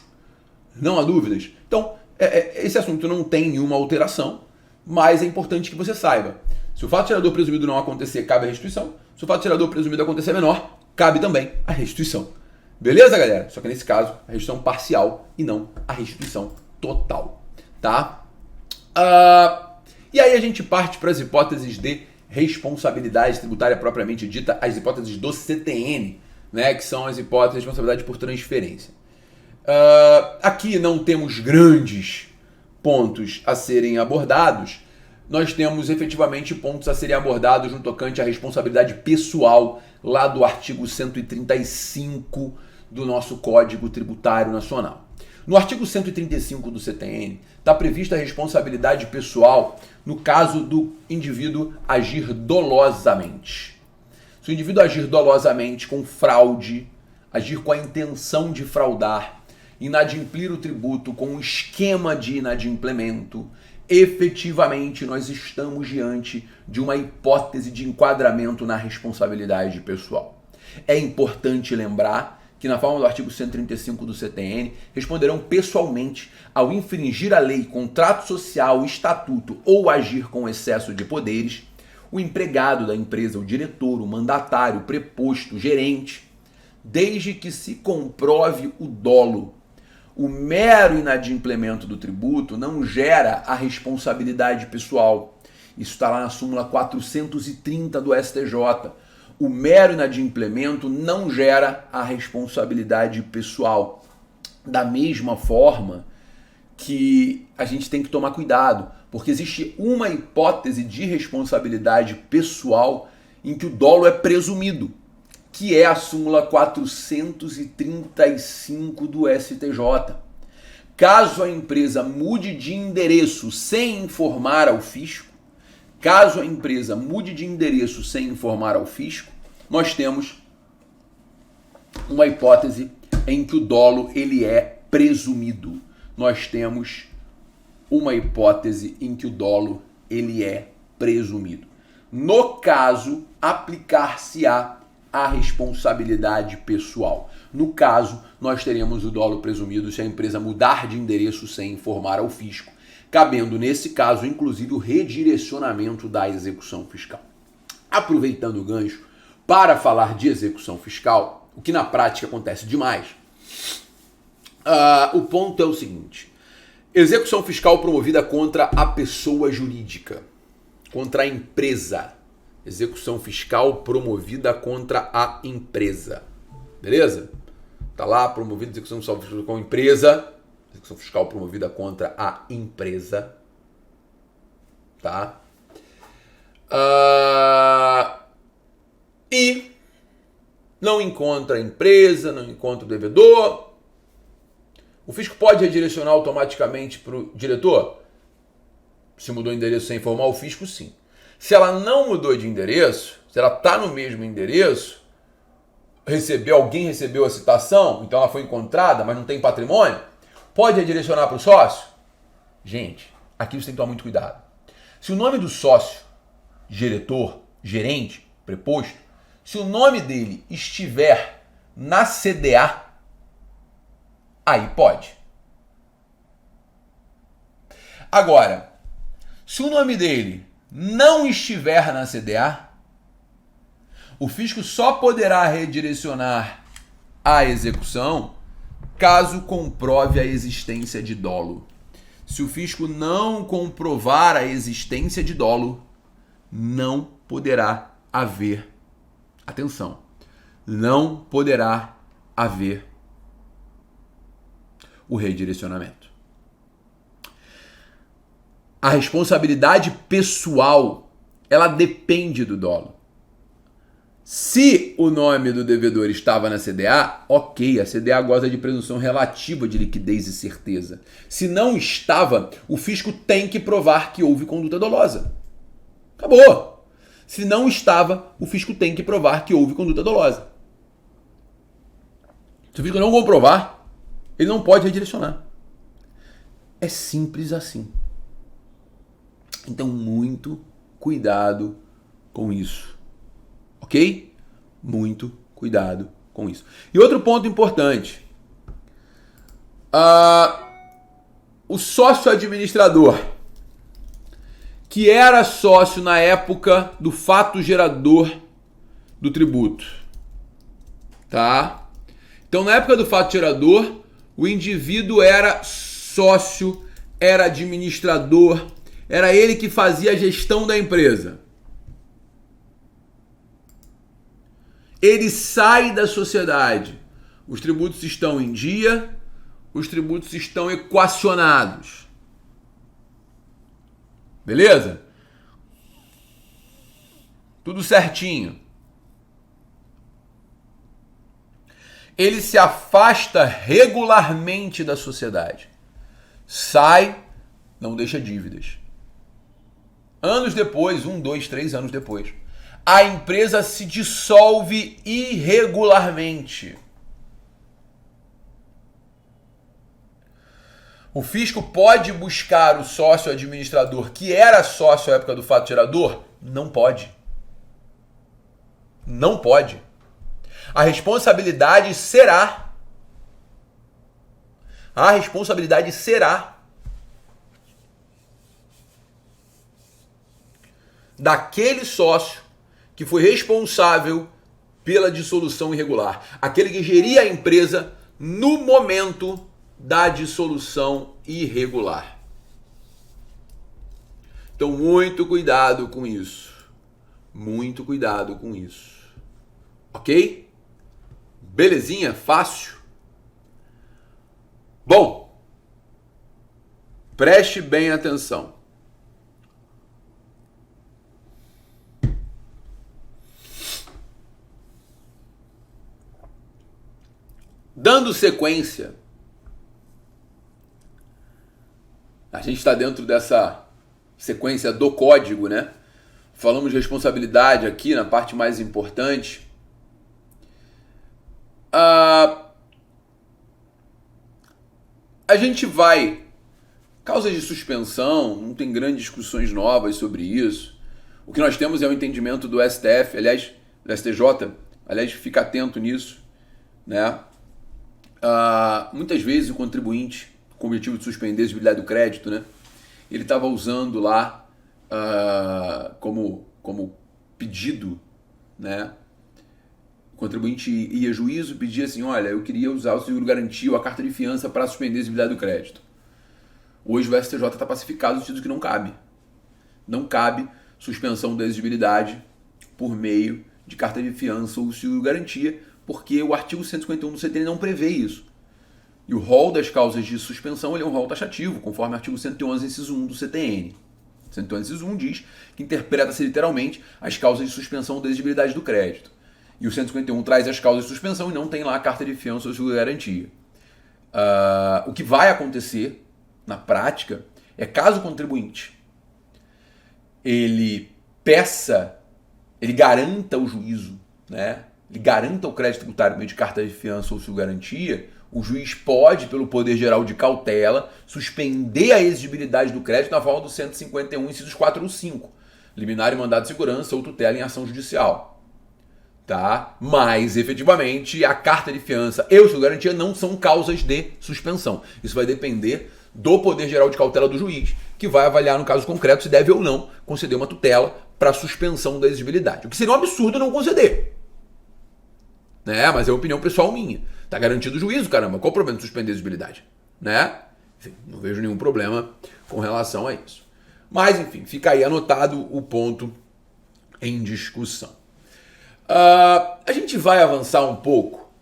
Não há dúvidas. Então, esse assunto não tem nenhuma alteração, mas é importante que você saiba. Se o fato gerador presumido não acontecer, cabe a restituição. Se o fato gerador presumido acontecer menor, cabe também a restituição. Beleza, galera? Só que nesse caso, a restituição parcial e não a restituição total. Tá? E aí a gente parte para as hipóteses de responsabilidade tributária propriamente dita, as hipóteses do CTN, né, que são as hipóteses de responsabilidade por transferência. Aqui não temos grandes pontos a serem abordados, nós temos efetivamente pontos a serem abordados no tocante à responsabilidade pessoal, lá do artigo 135 do nosso Código Tributário Nacional. No artigo 135 do CTN, está prevista a responsabilidade pessoal no caso do indivíduo agir dolosamente. Se o indivíduo agir dolosamente com fraude, agir com a intenção de fraudar, inadimplir o tributo com um esquema de inadimplemento, efetivamente nós estamos diante de uma hipótese de enquadramento na responsabilidade pessoal. É importante lembrar que na forma do artigo 135 do CTN, responderão pessoalmente ao infringir a lei, contrato social, estatuto ou agir com excesso de poderes, o empregado da empresa, o diretor, o mandatário, o preposto, o gerente, desde que se comprove o dolo. O mero inadimplemento do tributo não gera a responsabilidade pessoal. Isso está lá na súmula 430 do STJ. O mero inadimplemento não gera a responsabilidade pessoal. Da mesma forma que a gente tem que tomar cuidado, porque existe uma hipótese de responsabilidade pessoal em que o dolo é presumido, que é a súmula 435 do STJ. Caso a empresa mude de endereço sem informar ao fisco, nós temos uma hipótese em que o dolo ele é presumido. No caso, aplicar-se-á a responsabilidade pessoal. No caso, nós teremos o dolo presumido se a empresa mudar de endereço sem informar ao fisco, cabendo nesse caso, inclusive, o redirecionamento da execução fiscal. Aproveitando o gancho para falar de execução fiscal, o que na prática acontece demais, o ponto é o seguinte: execução fiscal promovida contra a pessoa jurídica, contra a empresa. Execução fiscal promovida contra a empresa. Beleza? Tá lá, promovida execução fiscal com a empresa. Execução fiscal promovida contra a empresa. Tá? E não encontra a empresa, não encontra o devedor. O fisco pode redirecionar automaticamente para o diretor? Se mudou o endereço sem informar o fisco, sim. Se ela não mudou de endereço, se ela está no mesmo endereço, alguém recebeu a citação, então ela foi encontrada, mas não tem patrimônio, pode redirecionar para o sócio? Gente, aqui você tem que tomar muito cuidado. Se o nome do sócio, diretor, gerente, preposto, se o nome dele estiver na CDA, aí pode. Agora, se o nome dele não estiver na CDA, o fisco só poderá redirecionar a execução caso comprove a existência de dolo. Se o fisco não comprovar a existência de dolo, não poderá haver, atenção, não poderá haver o redirecionamento. A responsabilidade pessoal, ela depende do dolo. Se o nome do devedor estava na CDA, ok, a CDA goza de presunção relativa de liquidez e certeza. Se não estava, o fisco tem que provar que houve conduta dolosa. Acabou. Se não estava, o fisco tem que provar que houve conduta dolosa. Se o fisco não comprovar, ele não pode redirecionar. É simples assim. Então, muito cuidado com isso. Ok? Muito cuidado com isso. E outro ponto importante. O sócio administrador, que era sócio na época do fato gerador do tributo. Tá? Então, na época do fato gerador, o indivíduo era sócio, era administrador, era ele que fazia a gestão da empresa. Ele sai da sociedade. Os tributos estão em dia, os tributos estão equacionados. Beleza? Tudo certinho. Ele se afasta regularmente da sociedade. Sai, não deixa dívidas. Anos depois, 1, 2, 3 anos depois, a empresa se dissolve irregularmente. O fisco pode buscar o sócio administrador que era sócio à época do fato gerador? Não pode. Não pode. A responsabilidade será daquele sócio que foi responsável pela dissolução irregular. Aquele que geria a empresa no momento da dissolução irregular. Então, muito cuidado com isso. Muito cuidado com isso. Ok? Belezinha? Fácil? Bom, preste bem atenção. Dando sequência, a gente está dentro dessa sequência do código, né? Falamos de responsabilidade aqui na parte mais importante. A gente vai... Causas de suspensão, não tem grandes discussões novas sobre isso. O que nós temos é o entendimento do STF, aliás, do STJ, aliás, fica atento nisso, né? Muitas vezes o contribuinte, com o objetivo de suspender a exigibilidade do crédito, né, ele estava usando lá como pedido, né? O contribuinte ia a juízo e pedia assim: olha, eu queria usar o seguro garantia ou a carta de fiança para suspender a exigibilidade do crédito. Hoje o STJ está pacificado no sentido que não cabe. Não cabe suspensão da exigibilidade por meio de carta de fiança ou seguro garantia, porque o artigo 151 do CTN não prevê isso. E o rol das causas de suspensão ele é um rol taxativo, conforme o artigo 111, inciso 1 do CTN. 111, inciso 1 diz que interpreta-se literalmente as causas de suspensão da exigibilidade do crédito. E o 151 traz as causas de suspensão e não tem lá a carta de fiança ou seguro garantia. O que vai acontecer, na prática, é caso o contribuinte ele garanta o juízo, né? Ele garanta o crédito tributário por meio de carta de fiança ou seguro garantia, o juiz pode, pelo poder geral de cautela, suspender a exigibilidade do crédito na forma do 151, incisos 4 ou 5, liminar e mandado de segurança ou tutela em ação judicial. Tá? Mas, efetivamente, a carta de fiança e o seguro garantia não são causas de suspensão. Isso vai depender do Poder Geral de Cautela do juiz, que vai avaliar no caso concreto se deve ou não conceder uma tutela para suspensão da exigibilidade. O que seria um absurdo não conceder. Né? Mas é opinião pessoal minha. Tá garantido o juízo, caramba. Qual o problema de suspender a exigibilidade? Né? Enfim, não vejo nenhum problema com relação a isso. Mas, enfim, fica aí anotado o ponto em discussão. A gente vai avançar um pouco,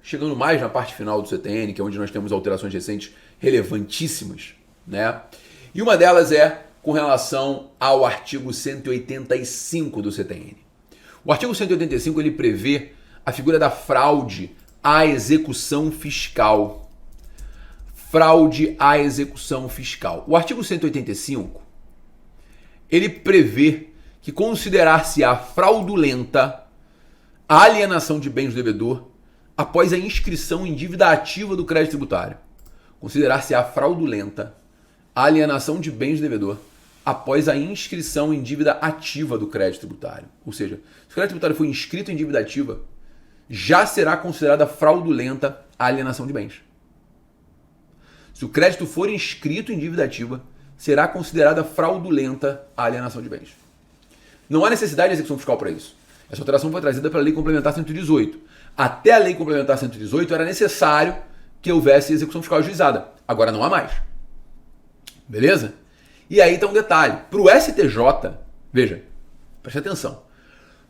chegando mais na parte final do CTN, que é onde nós temos alterações recentes relevantíssimas, né? E uma delas é com relação ao artigo 185 do CTN. O artigo 185 ele prevê a figura da fraude à execução fiscal. Fraude à execução fiscal. O artigo 185 ele prevê que considerar-se-á fraudulenta a alienação de bens do devedor após a inscrição em dívida ativa do crédito tributário. Considerar-se-á fraudulenta a alienação de bens do devedor após a inscrição em dívida ativa do crédito tributário. Ou seja, se o crédito tributário for inscrito em dívida ativa, já será considerada fraudulenta a alienação de bens. Se o crédito for inscrito em dívida ativa, será considerada fraudulenta a alienação de bens. Não há necessidade de execução fiscal para isso. Essa alteração foi trazida pela Lei Complementar 118. Até a Lei Complementar 118 era necessário que houvesse execução fiscal ajuizada. Agora não há mais. Beleza? E aí está um detalhe. Para o STJ, veja, preste atenção.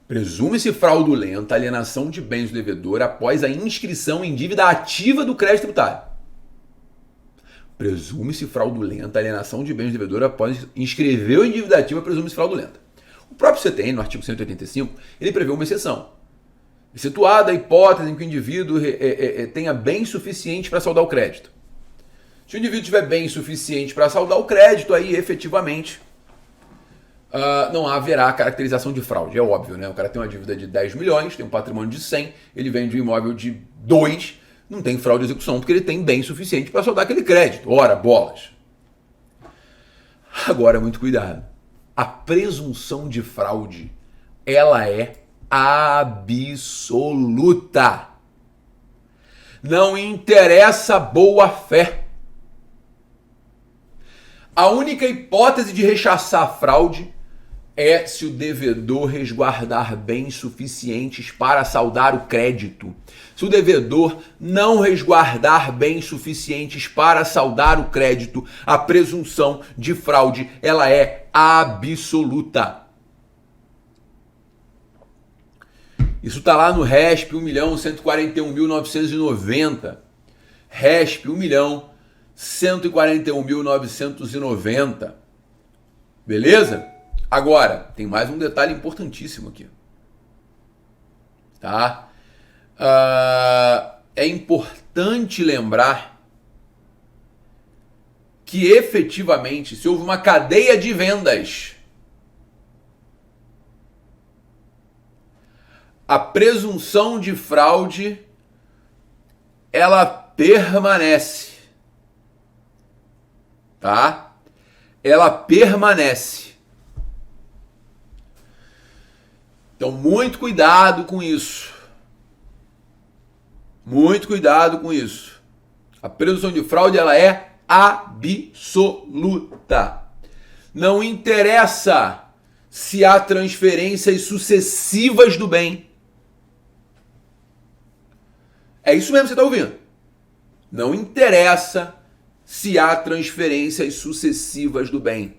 Presume-se fraudulenta a alienação de bens do devedor após a inscrição em dívida ativa do crédito tributário. Presume-se fraudulenta a alienação de bens do devedor após inscreveu em dívida ativa, presume-se fraudulenta. O próprio CTN, no artigo 185, ele prevê uma exceção. Excetuada a hipótese em que o indivíduo tenha bem suficiente para saldar o crédito. Se o indivíduo tiver bem suficiente para saldar o crédito, aí efetivamente não haverá caracterização de fraude. É óbvio, né? O cara tem uma dívida de 10 milhões, tem um patrimônio de 100, ele vende um imóvel de 2, não tem fraude de execução, porque ele tem bem suficiente para saldar aquele crédito. Ora, bolas. Agora, muito cuidado. A presunção de fraude, ela é absoluta. Não interessa a boa-fé. A única hipótese de rechaçar a fraude é se o devedor resguardar bens suficientes para saldar o crédito. Se o devedor não resguardar bens suficientes para saldar o crédito, a presunção de fraude, ela é absoluta. Isso está lá no RESP 1.141.990. RESP 1.141.990. Beleza? Agora, tem mais um detalhe importantíssimo aqui. Tá? É importante lembrar que efetivamente, se houve uma cadeia de vendas, a presunção de fraude, ela permanece. Tá? Ela permanece. Então, muito cuidado com isso. Muito cuidado com isso. A presunção de fraude, ela é absoluta. Não interessa se há transferências sucessivas do bem. É isso mesmo que você está ouvindo. Não interessa se há transferências sucessivas do bem.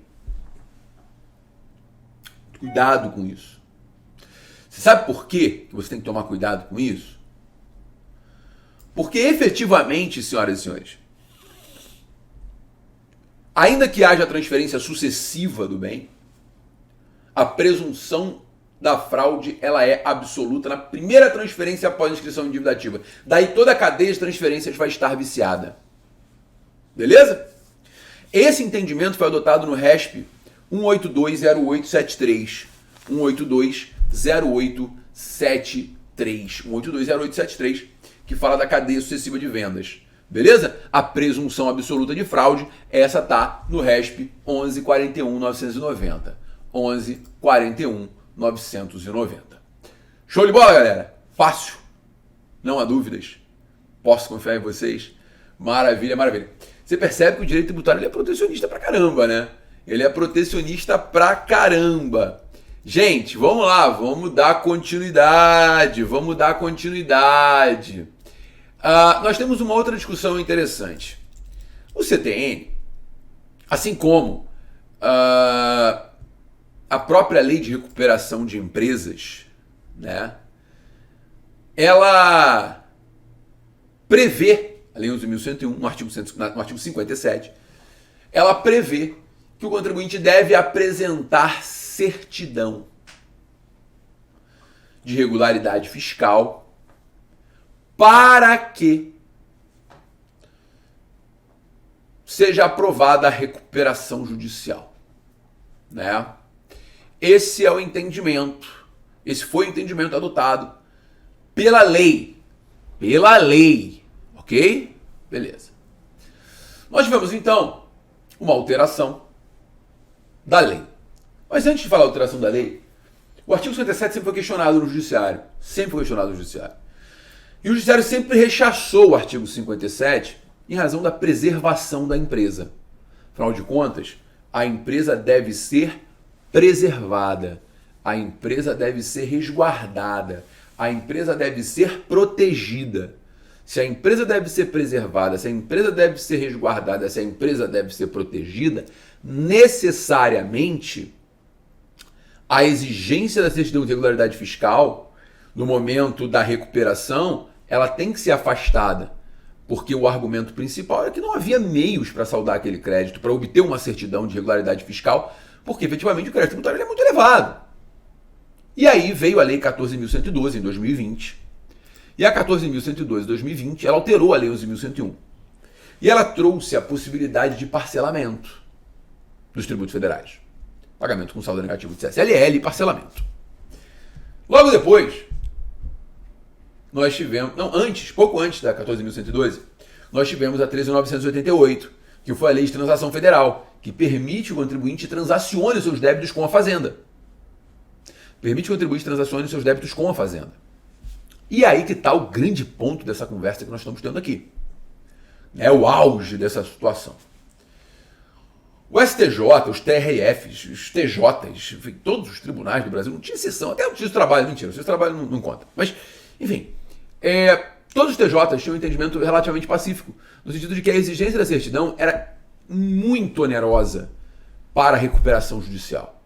Cuidado com isso. Você sabe por quê que você tem que tomar cuidado com isso? Porque efetivamente, senhoras e senhores, ainda que haja transferência sucessiva do bem, a presunção da fraude, ela é absoluta na primeira transferência após inscrição em dívida ativa. Daí toda a cadeia de transferências vai estar viciada. Beleza? Esse entendimento foi adotado no RESP 1820873. 1820873, que fala da cadeia sucessiva de vendas. Beleza? A presunção absoluta de fraude, essa tá no RESP 11.41.990. 11.41.990. Show de bola, galera? Fácil. Não há dúvidas. Posso confiar em vocês? Maravilha, maravilha. Você percebe que o direito tributário ele é protecionista pra caramba, né? Ele é protecionista pra caramba. Gente, vamos lá, vamos dar continuidade, nós temos uma outra discussão interessante. O CTN, assim como a própria lei de recuperação de empresas, né, ela prevê, a lei 11.101, no artigo 57, ela prevê que o contribuinte deve apresentar certidão de regularidade fiscal para que seja aprovada a recuperação judicial, né? Esse é o entendimento, esse foi o entendimento adotado pela lei, ok? Beleza. Nós tivemos então uma alteração da lei. Mas antes de falar da alteração da lei, o artigo 57 sempre foi questionado no judiciário, E o judiciário sempre rechaçou o artigo 57 em razão da preservação da empresa. Afinal de contas, a empresa deve ser preservada, a empresa deve ser resguardada, a empresa deve ser protegida. Se a empresa deve ser preservada, se a empresa deve ser resguardada, se a empresa deve ser protegida, necessariamente a exigência da certidão de regularidade fiscal no momento da recuperação, ela tem que ser afastada, porque o argumento principal é que não havia meios para saldar aquele crédito, para obter uma certidão de regularidade fiscal, porque efetivamente o crédito tributário é muito elevado. E aí veio a Lei 14.112 em 2020. E a 14.112 em 2020, ela alterou a Lei 11.101. E ela trouxe a possibilidade de parcelamento dos tributos federais. Pagamento com saldo negativo de CSLL e parcelamento. Logo depois, nós tivemos, pouco antes da 14.112, nós tivemos a 13.988, que foi a Lei de Transação Federal, que permite que o contribuinte transacione os seus débitos com a Fazenda. E aí que está o grande ponto dessa conversa que nós estamos tendo aqui. É o auge dessa situação. O STJ, os TRFs, os TJs, todos os tribunais do Brasil, não tinha exceção, até o Justiça do Trabalho, mentira, o Justiça do Trabalho não conta. Mas, enfim, todos os TJs tinham um entendimento relativamente pacífico, no sentido de que a exigência da certidão era muito onerosa para a recuperação judicial.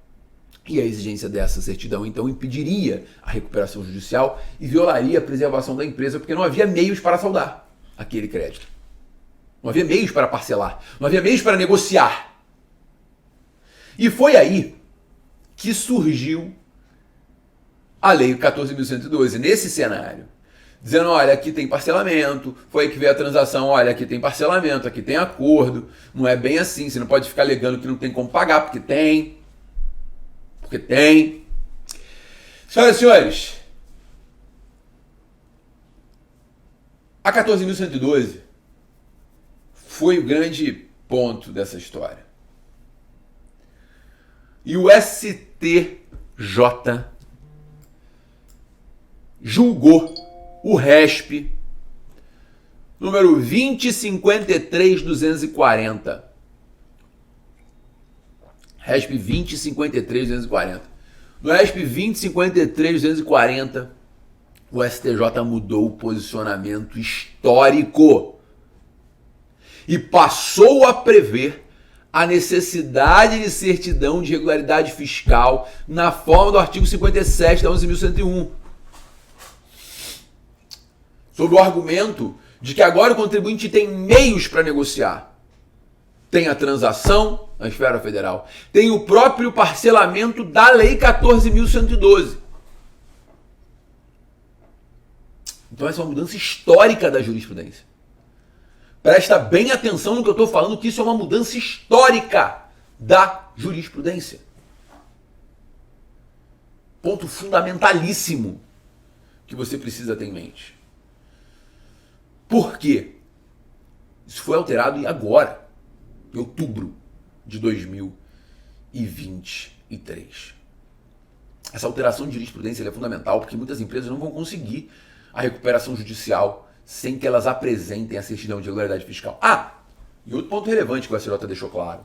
E a exigência dessa certidão, então, impediria a recuperação judicial e violaria a preservação da empresa, porque não havia meios para saldar aquele crédito. Não havia meios para parcelar, não havia meios para negociar. E foi aí que surgiu a Lei 14.112, nesse cenário, dizendo, olha, aqui tem parcelamento, foi aí que veio a transação, olha, aqui tem parcelamento, aqui tem acordo, não é bem assim, você não pode ficar alegando que não tem como pagar, porque tem. Senhoras e senhores, a 14.112 foi o grande ponto dessa história. E o STJ julgou o RESP número 20.53.240. RESP 20.53.240. No RESP 20.53.240, o STJ mudou o posicionamento histórico e passou a prever a necessidade de certidão de regularidade fiscal na forma do artigo 57 da 11.101. Sob o argumento de que agora o contribuinte tem meios para negociar. Tem a transação na esfera federal, tem o próprio parcelamento da Lei 14.112. Então essa é uma mudança histórica da jurisprudência. Presta bem atenção no que eu estou falando, que isso é uma mudança histórica da jurisprudência. Ponto fundamentalíssimo que você precisa ter em mente. Por quê? Isso foi alterado agora, em outubro de 2023. Essa alteração de jurisprudência é fundamental porque muitas empresas não vão conseguir a recuperação judicial sem que elas apresentem a certidão de regularidade fiscal. E outro ponto relevante que o STJ deixou claro.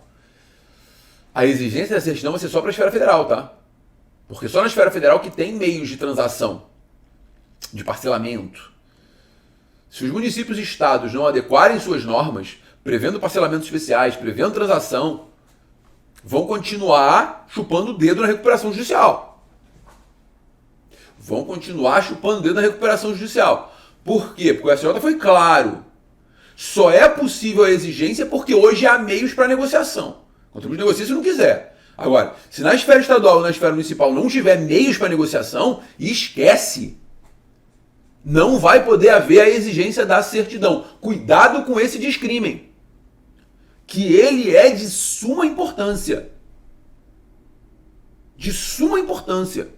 A exigência da certidão vai ser só para a esfera federal, tá? Porque só na esfera federal que tem meios de transação, de parcelamento. Se os municípios e estados não adequarem suas normas, prevendo parcelamentos especiais, prevendo transação, vão continuar chupando o dedo na recuperação judicial. Vão continuar chupando o dedo na recuperação judicial. Por quê? Porque o STJ foi claro. Só é possível a exigência porque hoje há meios para negociação. O contribuinte negocia se não quiser. Agora, se na esfera estadual ou na esfera municipal não tiver meios para negociação, esquece. Não vai poder haver a exigência da certidão. Cuidado com esse descrime, que ele é de suma importância. De suma importância.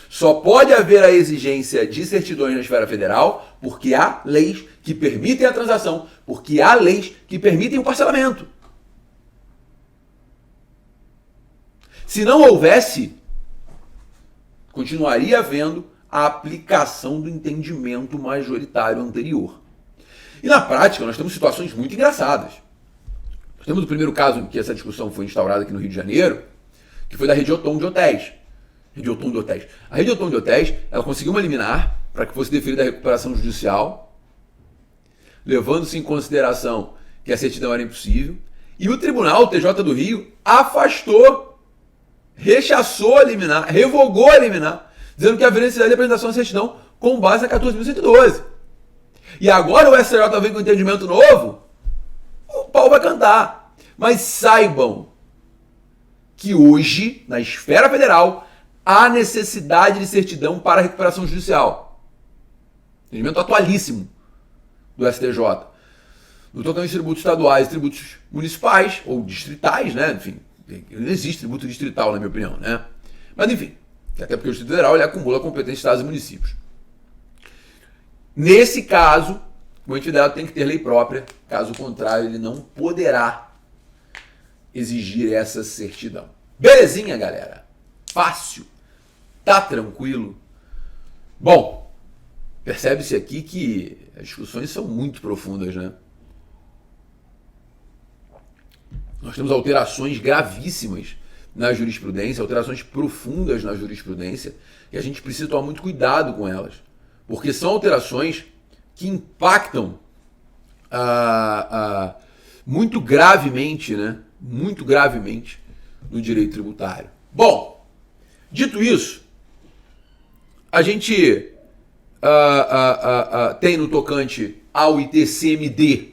Só pode haver a exigência de certidões na esfera federal porque há leis que permitem a transação, porque há leis que permitem o parcelamento. Se não houvesse, continuaria havendo a aplicação do entendimento majoritário anterior. E na prática, nós temos situações muito engraçadas. Nós temos o primeiro caso em que essa discussão foi instaurada aqui no Rio de Janeiro, que foi da Rede Otom de Hotéis. A Rede Otom de Hotéis, ela conseguiu uma liminar para que fosse deferida a recuperação judicial, levando-se em consideração que a certidão era impossível, e o Tribunal, o TJ do Rio, afastou, rechaçou a liminar, revogou a liminar, dizendo que haveria necessidade de apresentação da certidão com base na 14.112. E agora o STJ vem com um entendimento novo, o pau vai cantar. Mas saibam que hoje, na esfera federal, há necessidade de certidão para a recuperação judicial. Entendimento atualíssimo do STJ. No tocante de tributos estaduais e tributos municipais, ou distritais, né? Enfim, não existe tributo distrital, na minha opinião, né? Mas enfim, até porque o Distrito Federal ele acumula competência de estados e municípios. Nesse caso, o ente federado tem que ter lei própria, caso contrário, ele não poderá exigir essa certidão. Belezinha, galera? Fácil. Tá tranquilo? Bom, percebe-se aqui que as discussões são muito profundas, né? Nós temos alterações gravíssimas na jurisprudência, alterações profundas na jurisprudência, e a gente precisa tomar muito cuidado com elas, porque são alterações que impactam muito gravemente, né? Muito gravemente no direito tributário. Bom, dito isso, a gente tem no tocante ao ITCMD,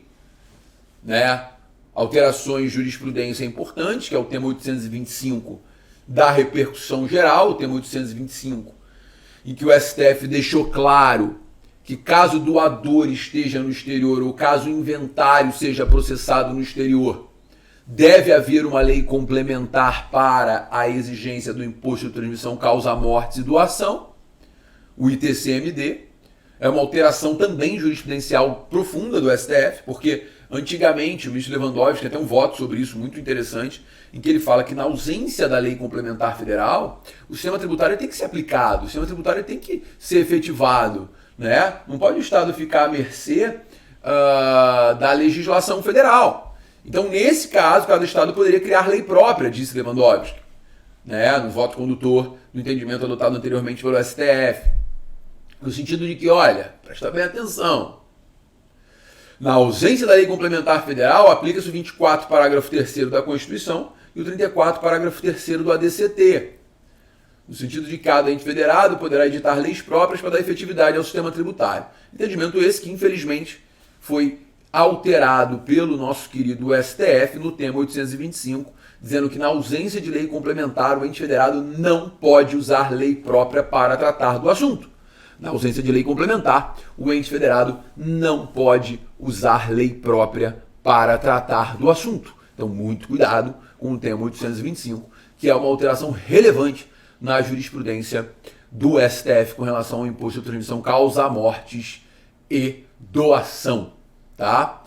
né, alterações de jurisprudência importantes, que é o tema 825 da repercussão geral, o tema 825, em que o STF deixou claro que caso o doador esteja no exterior ou caso o inventário seja processado no exterior, deve haver uma lei complementar para a exigência do imposto de transmissão causa-mortes e doação, o ITCMD. É uma alteração também jurisprudencial profunda do STF, porque antigamente o ministro Lewandowski tem até um voto sobre isso muito interessante, em que ele fala que na ausência da lei complementar federal, o sistema tributário tem que ser aplicado, o sistema tributário tem que ser efetivado, né? Não pode o Estado ficar à mercê da legislação federal. Então, nesse caso, cada Estado poderia criar lei própria, disse Lewandowski, né? No voto condutor do entendimento adotado anteriormente pelo STF. No sentido de que, olha, presta bem atenção, na ausência da lei complementar federal, aplica-se o 24, parágrafo 3º da Constituição e o 34, parágrafo 3º do ADCT. No sentido de que cada ente federado poderá editar leis próprias para dar efetividade ao sistema tributário. Entendimento esse que, infelizmente, foi alterado pelo nosso querido STF no tema 825, dizendo que na ausência de lei complementar, o ente federado não pode usar lei própria para tratar do assunto. Na ausência de lei complementar, o ente federado não pode usar lei própria para tratar do assunto. Então, muito cuidado com o tema 825, que é uma alteração relevante na jurisprudência do STF com relação ao imposto de transmissão causa-mortes e doação. Tá?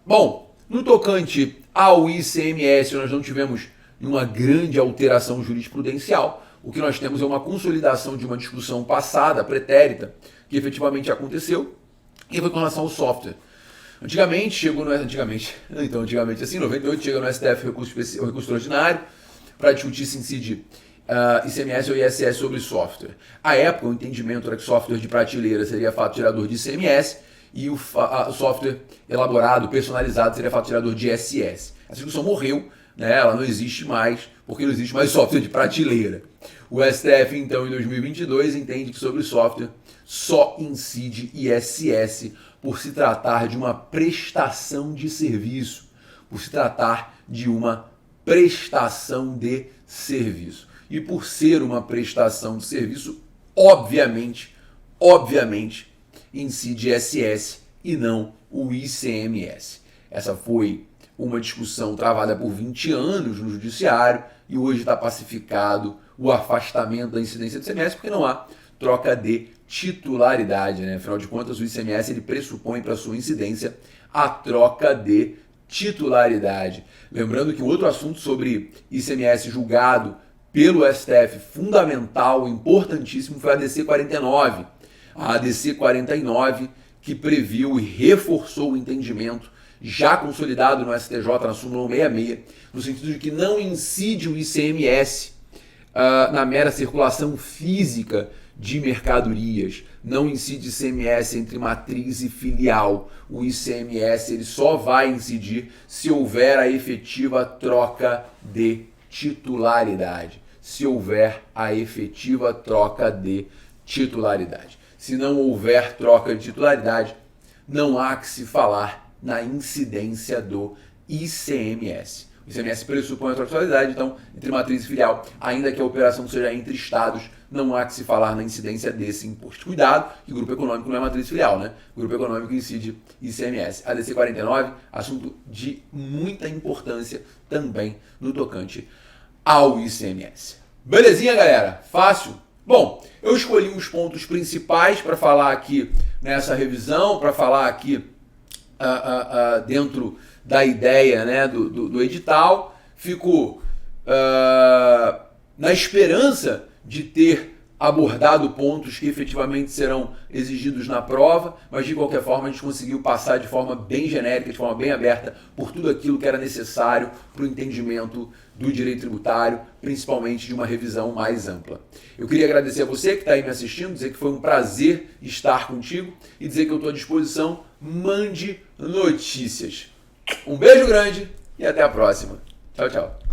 Bom, no tocante ao ICMS, nós não tivemos uma grande alteração jurisprudencial. O que nós temos é uma consolidação de uma discussão passada, pretérita, que efetivamente aconteceu, E foi com relação ao software. Antigamente, chegou no... Antigamente assim, em 98, chega no STF o recurso extraordinário para discutir se incide ICMS ou ISS sobre software. À época, o entendimento era que software de prateleira seria fato gerador de ICMS e o software elaborado, personalizado, seria fato gerador de ISS. Essa discussão morreu, né? Ela não existe mais, porque não existe mais software de prateleira. O STF, então, em 2022, entende que sobre software só incide ISS por se tratar de uma prestação de serviço, por se tratar de uma prestação de serviço. E por ser uma prestação de serviço, obviamente, incide ISS e não o ICMS. Essa foi uma discussão travada por 20 anos no judiciário e hoje está pacificado o afastamento da incidência do ICMS porque não há troca de titularidade, né? Afinal de contas, o ICMS ele pressupõe para sua incidência a troca de titularidade. Lembrando que um outro assunto sobre ICMS julgado pelo STF, fundamental, importantíssimo, foi a ADC 49. A ADC 49 que previu e reforçou o entendimento já consolidado no STJ, na súmula 166, no sentido de que não incide o ICMS na mera circulação física de mercadorias, não incide ICMS entre matriz e filial. O ICMS ele só vai incidir se houver a efetiva troca de titularidade. Se houver a efetiva troca de titularidade. Se não houver troca de titularidade, não há que se falar na incidência do ICMS. O ICMS pressupõe a troca de titularidade, então, entre matriz e filial, ainda que a operação seja entre estados, não há que se falar na incidência desse imposto. Cuidado, que grupo econômico não é matriz filial, né? O grupo econômico incide ICMS. ADC 49, assunto de muita importância também no tocante ao ICMS. Belezinha, galera? Fácil? Bom, eu escolhi os pontos principais para falar aqui nessa revisão, para falar aqui dentro da ideia, né, do edital. Fico na esperança de ter abordado pontos que efetivamente serão exigidos na prova, mas de qualquer forma a gente conseguiu passar de forma bem genérica, de forma bem aberta, por tudo aquilo que era necessário para o entendimento do direito tributário, principalmente de uma revisão mais ampla. Eu queria agradecer a você que está aí me assistindo, dizer que foi um prazer estar contigo e dizer que eu estou à disposição. Mande notícias. Um beijo grande e até a próxima. Tchau, tchau.